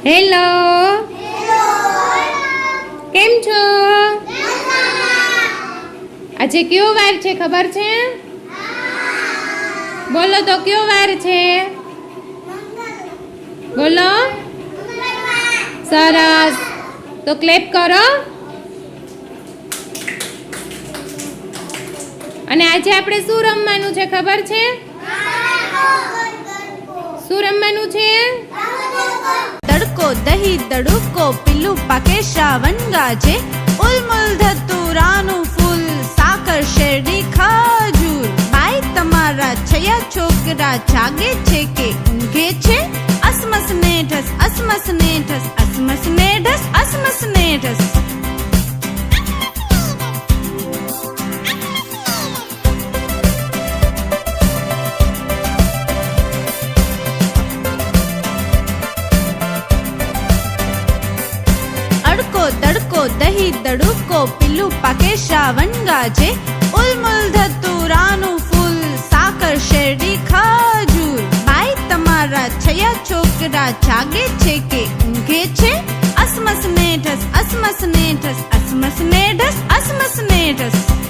Hello, કેમ છો? આજે કયો વાર છે ખબર છે? બોલો તો કયો વાર છે? બોલો. સરસ, તો ક્લેપ કરો. અને આજે આપણે શું રમવાનું છે ખબર છે? શું રમવાનું છે? તડકો દહીં દડુકો પીલું પાકે શ્રાવણ ગાજે ઉલમુલ ધતુરાનું ફૂલ સાકર શેરડી ખજૂર બાઈ તમારા છયા છોકરા જાગે છે કે ઊંઘે છે? અસમસ ને ઢસ અસમસ ને ઢસ અસમસ ને ઢસ અસમસ ને ઢસ. તડકો દહીં દડુકો પીલું પાકે શ્રાવણ ગાજે ઉલમુલ ધતુરાનું ફૂલ સાકર શેરડી ખજૂર બાઈ તમારા છયા છોકરા જાગે છે કે ઊંઘે છે? અસમસ ને ઢસ અસમસ ને ઢસ અસમસ ને ઢસ અસમસ ને ઢસ.